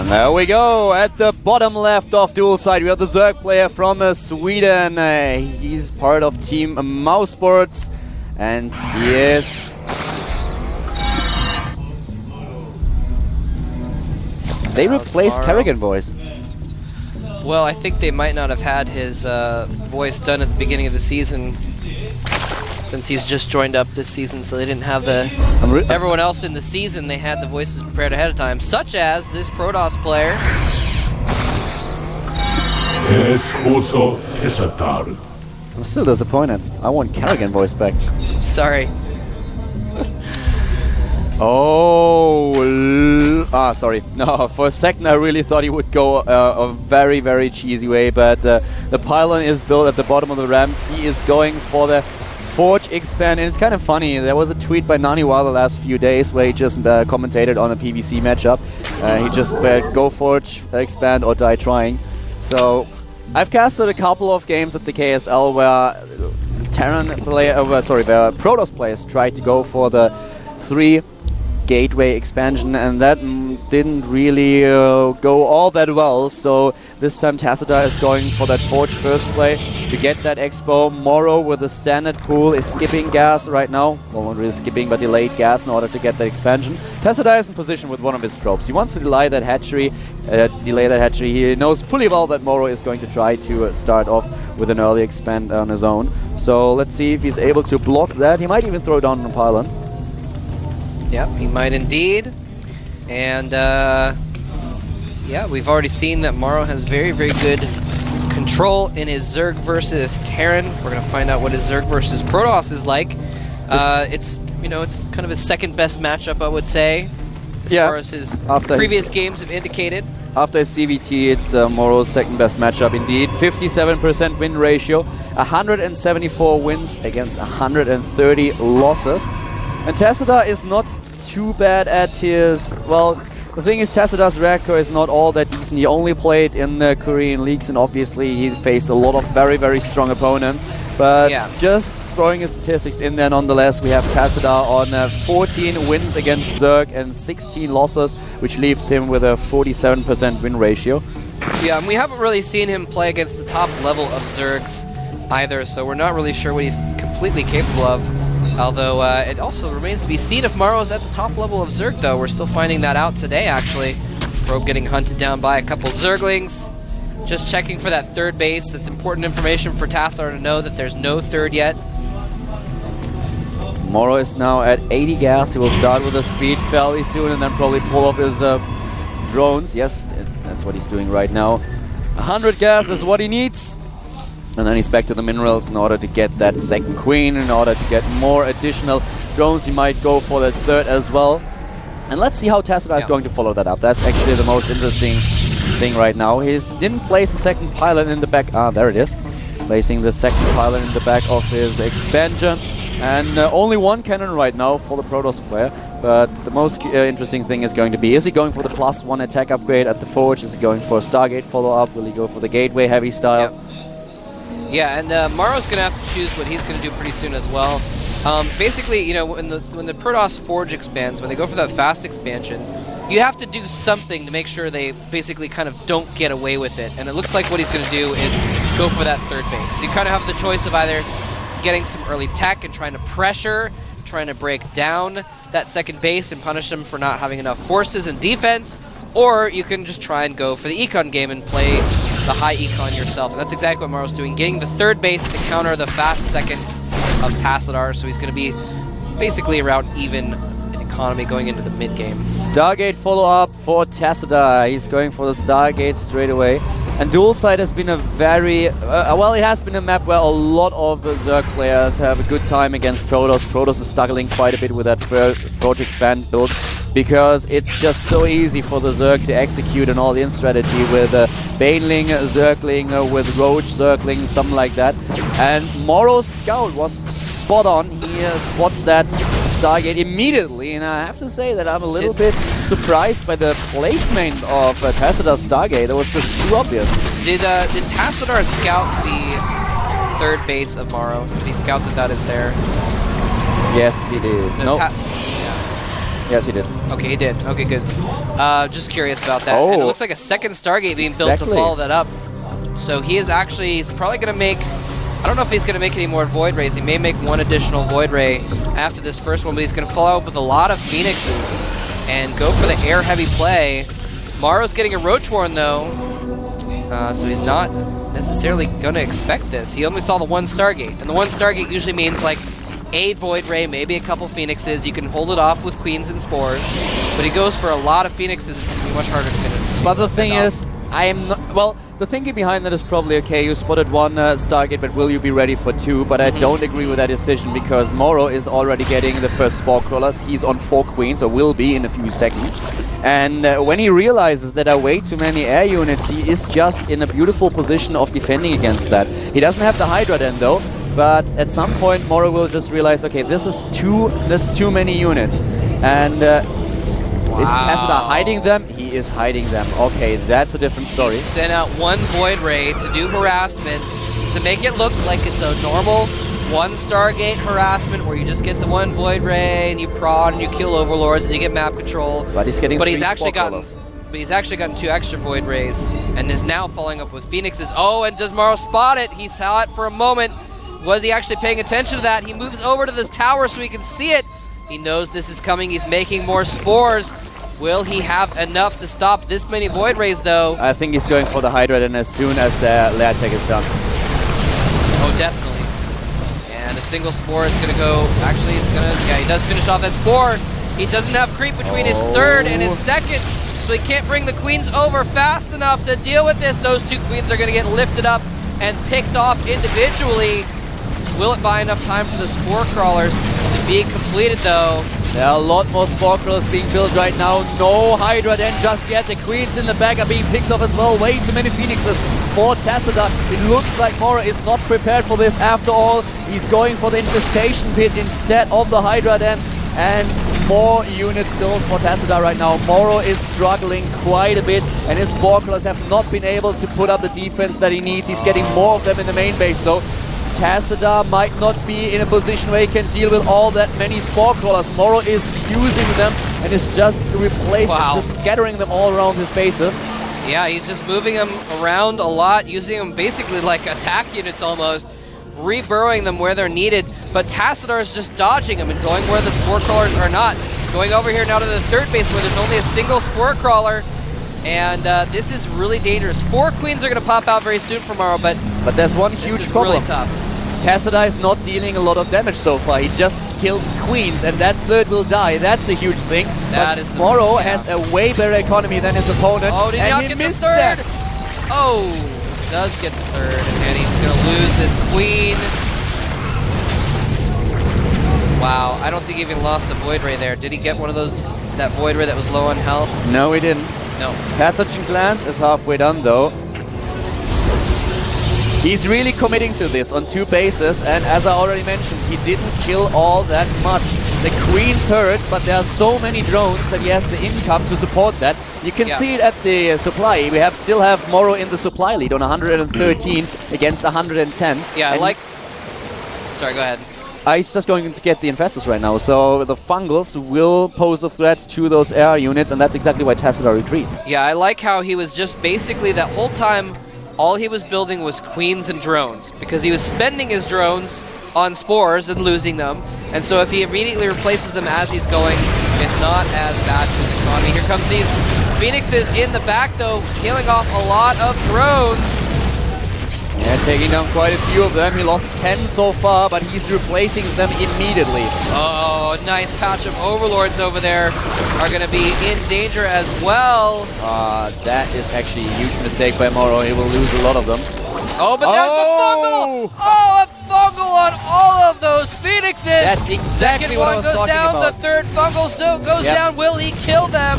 There we go, at the bottom left of dual side, we have the Zerg player from Sweden. He's part of Team Mousesports, and he is... They replaced Kerrigan voice. Well, I think they might not have had his voice done at the beginning of the season, since he's just joined up this season, so they didn't have the... Everyone else in the season, they had the voices prepared ahead of time, such as this Protoss player. Yes, also Tassadar. I'm still disappointed. I want Kerrigan voice back. Sorry. Oh, sorry. No, for a second I really thought he would go a very, very cheesy way, but the pylon is built at the bottom of the ramp. He is going for the Forge expand, and it's kind of funny. There was a tweet by Naniwa the last few days where he just commentated on a PvC matchup. He just go Forge expand or die trying. So I've casted a couple of games at the GSL where where Protoss players tried to go for the 3 gateway expansion, and that didn't really go all that well. So this time Tassadar is going for that Forge first play to get that expo. Morrow with a standard pool is skipping gas right now. Well, not really skipping, but delayed gas in order to get that expansion. Tassadar is in position with one of his tropes. He wants to delay that hatchery. He knows fully well that Morrow is going to try to start off with an early expand on his own. So let's see if he's able to block that. He might even throw down a pylon. Yep, he might indeed. And yeah, we've already seen that Morrow has very, very good control in his Zerg versus Terran. We're gonna find out what his Zerg versus Protoss is like. It's, you know, it's kind of his second best matchup, I would say, as far as his previous games have indicated. After his CVT, it's Morrow's second best matchup indeed. 57% win ratio, 174 wins against 130 losses. And Tassadar is not too bad at his... Well, the thing is, Tassadar's record is not all that decent. He only played in the Korean leagues, and obviously he faced a lot of very, very strong opponents. But just throwing his statistics in there nonetheless, we have Tassadar on 14 wins against Zerg and 16 losses, which leaves him with a 47% win ratio. Yeah, and we haven't really seen him play against the top level of Zergs either, so we're not really sure what he's completely capable of. Although it also remains to be seen if Morrow's at the top level of Zerg, though. We're still finding that out today, actually. Probe getting hunted down by a couple Zerglings. Just checking for that third base. That's important information for Tassadar to know that there's no third yet. Morrow is now at 80 gas. He will start with a speed fairly soon and then probably pull off his drones. Yes, that's what he's doing right now. 100 gas is what he needs. And then he's back to the minerals in order to get that second queen, in order to get more additional drones. He might go for that third as well. And let's see how Tassadar is going to follow that up. That's actually the most interesting thing right now. He didn't place the second pylon in the back. Ah, there it is. Placing the second pylon in the back of his expansion. And only one cannon right now for the Protoss player. But the most interesting thing is going to be, is he going for the +1 attack upgrade at the Forge? Is he going for a Stargate follow-up? Will he go for the Gateway heavy style? Yeah, and Morrow's going to have to choose what he's going to do pretty soon as well. Basically, you know, when the Protoss Forge expands, when they go for that fast expansion, you have to do something to make sure they basically kind of don't get away with it. And it looks like what he's going to do is go for that third base. So you kind of have the choice of either getting some early tech and trying to pressure, trying to break down that second base and punish them for not having enough forces and defense, or you can just try and go for the econ game and play the high econ yourself. And that's exactly what Morrow's doing, getting the third base to counter the fast second of Tassadar, so he's going to be basically around even in economy going into the mid-game. Stargate follow-up for Tassadar. He's going for the Stargate straight away. And dual side has been a very... well, it has been a map where a lot of Zerg players have a good time against Protoss. Protoss is struggling quite a bit with that Forge Expand build, because it's just so easy for the Zerg to execute an all-in strategy with Baneling, Zergling, with Roach, Zergling, something like that. And Morrow's scout was spot on. He spots that Stargate immediately, and I have to say that I'm a little bit surprised by the placement of Tassadar's Stargate. That was just too obvious. Did Tassadar scout the third base of Morrow? Did he scout that is there? Yes, he did. No. Yes, he did. Okay, he did. Okay, good. Just curious about that. Oh. And it looks like a second Stargate being built to follow that up. So he is actually, he's probably going to make, I don't know if he's going to make any more Void Rays. He may make one additional Void Ray after this first one, but he's going to follow up with a lot of Phoenixes and go for the air-heavy play. Morrow's getting a Roach Warren, though, so he's not necessarily going to expect this. He only saw the one Stargate, and the one Stargate usually means like 8 Void Ray, maybe a couple Phoenixes. You can hold it off with Queens and Spores, but he goes for a lot of Phoenixes. It's going to be much harder to finish. But the thing is, I am not, well, the thinking behind that is probably, okay, you spotted one Stargate, but will you be ready for 2? But I don't agree with that decision, because Morrow is already getting the first Spore Crawlers. He's on 4 Queens, or will be in a few seconds. And when he realizes that there are way too many air units, he is just in a beautiful position of defending against that. He doesn't have the Hydra then, though. But at some point, Morrow will just realize, okay, this is too many units. And is Tassadar hiding them? He is hiding them. Okay, that's a different story. He sent out one Void Ray to do harassment, to make it look like it's a normal one Stargate harassment where you just get the one Void Ray and you prod and you kill Overlords and you get map control. But he's getting But he's actually gotten 2 extra Void Rays and is now following up with Phoenixes. Oh, and does Morrow spot it? He saw it for a moment. Was he actually paying attention to that? He moves over to this tower so he can see it. He knows this is coming. He's making more Spores. Will he have enough to stop this many Void Rays, though? I think he's going for the Hydra then as soon as the lair tech is done. Oh, definitely. And a single Spore is going to go... Actually, he's going to... Yeah, he does finish off that Spore. He doesn't have creep between his third and his second, so he can't bring the Queens over fast enough to deal with this. Those 2 Queens are going to get lifted up and picked off individually. Will it buy enough time for the Spore Crawlers to be completed, though? There are a lot more Spore Crawlers being built right now. No Hydra then just yet. The Queens in the back are being picked off as well. Way too many Phoenixes for Tassadar. It looks like Morrow is not prepared for this after all. He's going for the Infestation Pit instead of the Hydra then. And more units built for Tassadar right now. Morrow is struggling quite a bit, and his Spore Crawlers have not been able to put up the defense that he needs. He's getting more of them in the main base though. Tassadar might not be in a position where he can deal with all that many Spore Crawlers. Morrow is using them and is just replacing, just scattering them all around his bases. Yeah, he's just moving them around a lot, using them basically like attack units almost, reburrowing them where they're needed. But Tassadar is just dodging them and going where the Spore Crawlers are not. Going over here now to the third base where there's only a single Spore Crawler. And this is really dangerous. 4 Queens are going to pop out very soon for Morrow, but there's one huge problem. Really tough. Tassadar is not dealing a lot of damage so far. He just kills Queens, and that third will die. That's a huge thing. But Morrow has a way better economy than his opponent. Oh, did he not get the third? Oh, does get the third, and he's going to lose this Queen. Wow, I don't think he even lost a Void Ray there. Did he get one of those, that Void Ray that was low on health? No, he didn't. No. Pathogen Glance is halfway done though. He's really committing to this on 2 bases, and as I already mentioned, he didn't kill all that much. The Queen's hurt, but there are so many drones that he has the income to support that. You can see it at the supply. We still have Morrow in the supply lead on 113 against 110. Yeah, and sorry, go ahead. He's just going to get the Infestors right now, so the Fungals will pose a threat to those air units, and that's exactly why Tassadar retreats. Yeah, I like how he was just basically that whole time, all he was building was Queens and drones, because he was spending his drones on Spores and losing them, and so if he immediately replaces them as he's going, it's not as bad to his economy. Here comes these Phoenixes in the back, though, killing off a lot of drones. Yeah, taking down quite a few of them. He lost 10 so far, but he's replacing them immediately. Oh, nice patch of Overlords over there are going to be in danger as well. That is actually a huge mistake by Morrow. He will lose a lot of them. Oh, but there's a Fungal! Oh, a Fungal on all of those Phoenixes! That's exactly what I was talking about. Second one goes down, the third Fungal goes down. Will he kill them?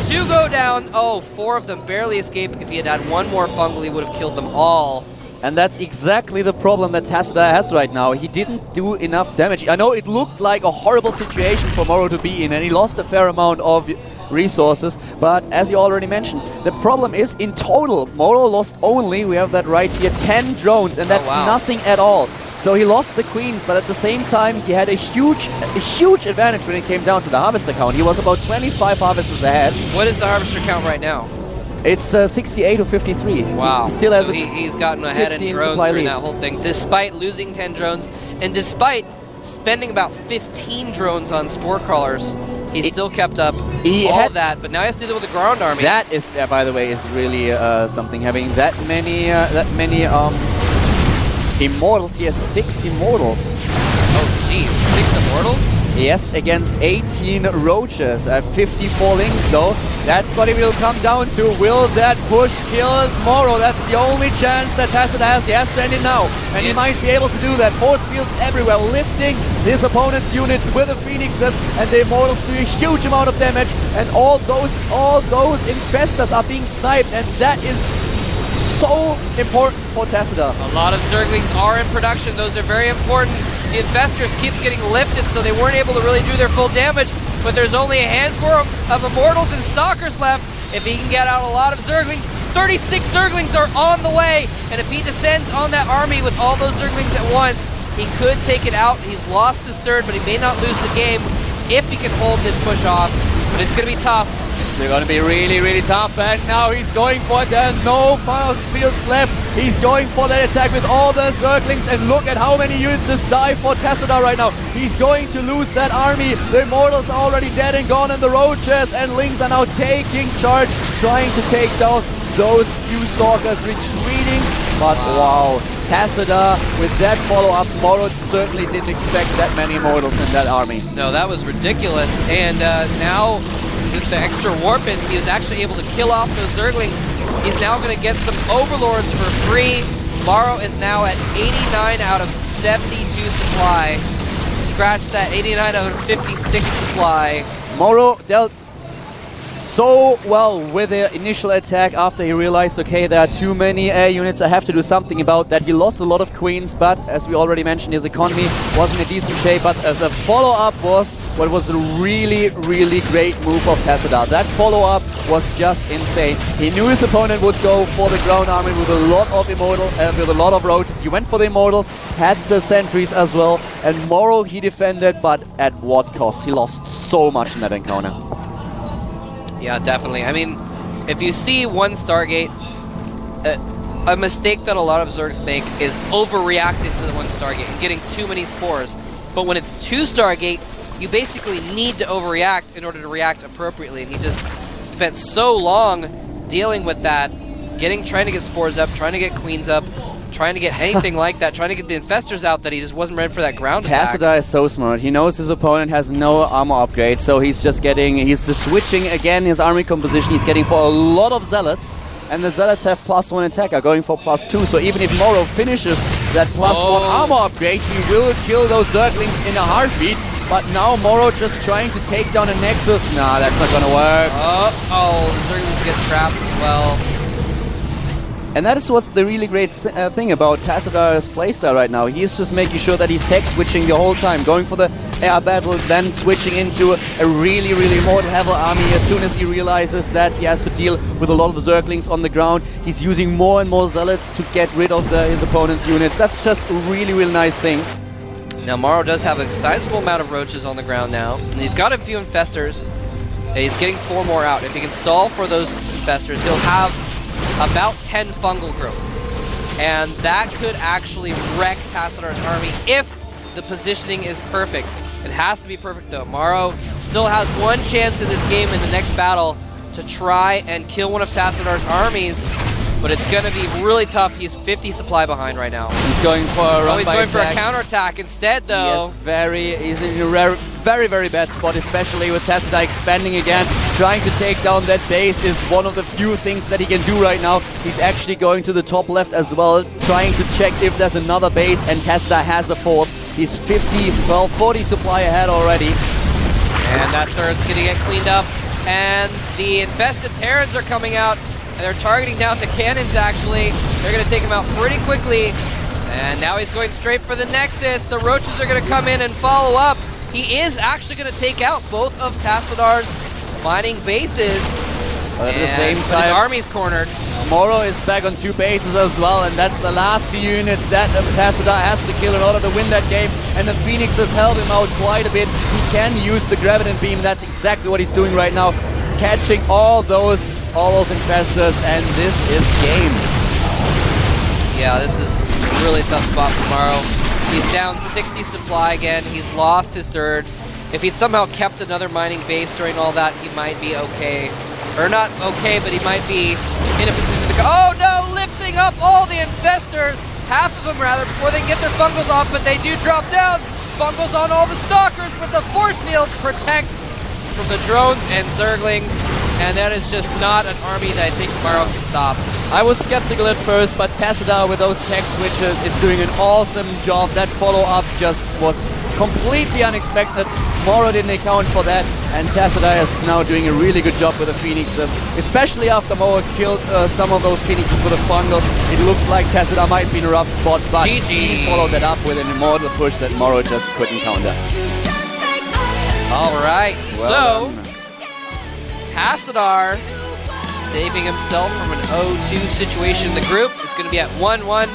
2 go down. Oh, 4 of them barely escaped. If he had had one more Fungal, he would have killed them all. And that's exactly the problem that Tassadar has right now. He didn't do enough damage. I know it looked like a horrible situation for Morrow to be in, and he lost a fair amount of resources. But as you already mentioned, the problem is in total, Morrow lost only, we have that right here, 10 drones, and that's nothing at all. So he lost the queens, but at the same time, he had a huge advantage when it came down to the harvester count. He was about 25 harvesters ahead. What is the harvester count right now? It's 68 to 53. Wow. He still has he's gotten ahead in drones during that whole thing, despite losing 10 drones, and despite spending about 15 drones on spore crawlers. He still kept up all that, but now he has to deal with the ground army. That is, by the way, is really something. Having that many immortals. He has 6 immortals. Oh, jeez, 6 immortals? Yes, against 18 roaches. 54 links, though. That's what it will come down to. Will that push kill Morrow? That's the only chance that Tassadar has. He has to end it now. And he might be able to do that. Force fields everywhere, lifting his opponent's units with the Phoenixes. And the Immortals do a huge amount of damage. And all those infestors are being sniped. And that is so important for Tassadar. A lot of Zerglings are in production. Those are very important. The infestors keep getting lifted, so they weren't able to really do their full damage, but there's only a handful of Immortals and Stalkers left. If he can get out a lot of Zerglings, 36 Zerglings are on the way, and if he descends on that army with all those Zerglings at once, he could take it out. He's lost his third, but he may not lose the game if he can hold this push off, but it's going to be tough. It's going to be really, really tough, and now he's going for it. There are no force fields left. He's going for that attack with all the Zerglings, and look at how many units just die for Tassadar right now. He's going to lose that army. The Immortals are already dead and gone, and the Roaches and Lings are now taking charge, trying to take down those few Stalkers retreating. But wow, Tassadar with that follow-up, Morrow certainly didn't expect that many Immortals in that army. No, that was ridiculous, and now with the extra warpins, he is actually able to kill off those Zerglings. He's now going to get some Overlords for free. Morrow is now at 89 out of 72 supply. Scratch that, 89 out of 56 supply. Morrow dealt so well with the initial attack after he realized, okay, there are too many air units, I have to do something about that. He lost a lot of queens, but as we already mentioned, his economy was in a decent shape, but as a follow-up was what was a really, really great move of Tassadar. That follow-up was just insane. He knew his opponent would go for the ground army with a lot of with a lot of roaches. He went for the Immortals, had the sentries as well, and Morrow he defended, but at what cost? He lost so much in that encounter. Yeah, definitely. I mean, if you see one Stargate, a mistake that a lot of Zergs make is overreacting to the one Stargate and getting too many spores. But when it's 2 Stargate, you basically need to overreact in order to react appropriately. And he just spent so long dealing with that, trying to get spores up, trying to get queens up, trying to get anything like that, trying to get the infestors out, that he just wasn't ready for that ground attack. Tassadar is so smart. He knows his opponent has no armor upgrade, so he's just switching again his army composition. He's getting for a lot of Zealots, and the Zealots have +1 attack, are going for +2, so even if Morrow finishes that +1 armor upgrade, he will kill those Zerglings in a heartbeat. But now Morrow just trying to take down a Nexus. Nah, that's not gonna work. Oh, the Zerglings get trapped as well. And that is what's the really great thing about Tassadar's playstyle right now. He is just making sure that he's tech switching the whole time, going for the air battle, then switching into a really, really mortal heavy army. As soon as he realizes that he has to deal with a lot of Zerglings on the ground, he's using more and more Zealots to get rid of his opponent's units. That's just a really, really nice thing. Now Morrow does have a sizable amount of roaches on the ground now, and he's got a few infestors. He's getting 4 more out. If he can stall for those infestors, he'll have about 10 fungal growths, and that could actually wreck Tassadar's army if the positioning is perfect. It has to be perfect though. Morrow still has 1 chance in this game in the next battle to try and kill one of Tassadar's armies, but it's going to be really tough. He's 50 supply behind right now. He's going for a run he's going for a counterattack instead though. He's in a very, very bad spot, especially with Tassadar expanding again. Trying to take down that base is one of the few things that he can do right now. He's actually going to the top left as well, trying to check if there's another base, and Tassadar has a 4th. He's 40 supply ahead already. And that third's gonna get cleaned up, and the infested Terrans are coming out, and they're targeting down the cannons actually. They're gonna take him out pretty quickly, and now he's going straight for the Nexus. The Roaches are gonna come in and follow up. He is actually going to take out both of Tassadar's mining bases. But at the same His time, army's cornered. Morrow is back on 2 bases as well, and that's the last few units that Tassadar has to kill in order to win that game. And the Phoenixes help him out quite a bit. He can use the Graviton Beam. That's exactly what he's doing right now, catching all those infestors, and this is game. Yeah, this is a really tough spot for Morrow. He's down 60 supply again. He's lost his third. If he'd somehow kept another mining base during all that, he might be okay. Or not okay, but he might be in a position to go. Oh no, lifting up all the infestors, half of them rather, before they can get their fungals off, but they do drop down. Fungals on all the stalkers with the force field to protect from the drones and zerglings, and that is just not an army that I think Morrow can stop. I was skeptical at first, but Tassadar with those tech switches is doing an awesome job. That follow-up just was completely unexpected. Morrow didn't account for that, and Tassadar is now doing a really good job with the Phoenixes, especially after Morrow killed some of those Phoenixes with the fungals. It looked like Tassadar might be in a rough spot, but GG. he followed that up with an immortal push that Morrow just couldn't counter. All right, Well so Tassadar saving himself from an 0-2 situation in the group is going to be at 1-1.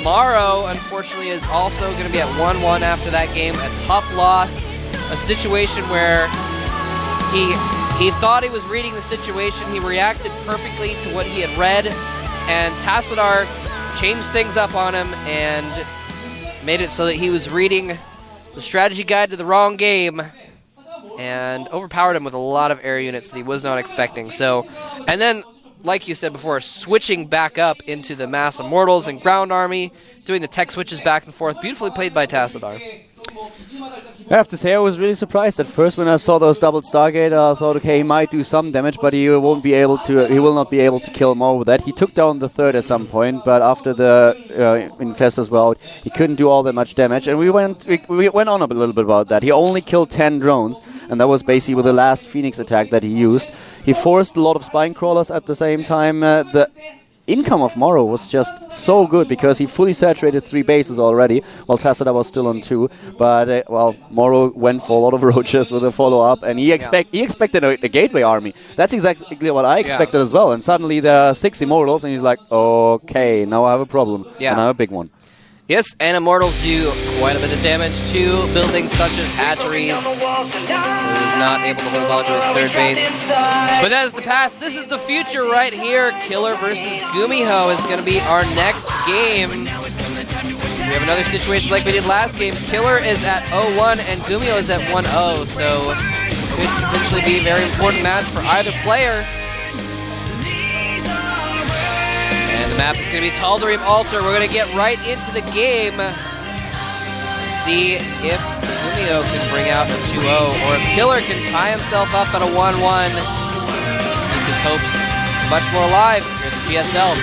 Morrow, unfortunately, is also going to be at 1-1 after that game. A tough loss, a situation where he thought he was reading the situation. He reacted perfectly to what he had read, and Tassadar changed things up on him and made it so that he was reading the strategy guide to the wrong game and overpowered him with a lot of air units that he was not expecting. So, and then, like you said before, switching back up into the mass immortals and ground army, doing the tech switches back and forth. Beautifully played by Tassadar. I have to say, I was really surprised at first when I saw those double Stargate. I thought, okay, he might do some damage, but he will not be able to kill more with that. He took down the third at some point, but after the infestors were out, he couldn't do all that much damage. And we went on a little bit about that. He only killed 10 drones, and that was basically with the last Phoenix attack that he used. He forced a lot of spine crawlers at the same time. The income of Morrow was just so good because he fully saturated 3 bases already, while Tassadar was still on 2. But Morrow went for a lot of roaches with a follow-up, and he expected a gateway army. That's exactly what I expected as well. And suddenly there are 6 immortals, and he's like, okay, now I have a problem, and I have a big one. Yes, and immortals do quite a bit of damage to buildings such as hatcheries, so he was not able to hold on to his third base. But that is the past. This is the future right here. Killer versus Gumiho is going to be our next game. We have another situation like we did last game. Killer is at 0-1 and Gumiho is at 1-0, so it could potentially be a very important match for either player. And the map is going to be Tal'Darim Altar. We're going to get right into the game and see if Gumiho can bring out a 2-0 or if Killer can tie himself up at a 1-1. Keep his hopes much more alive here at the GSL.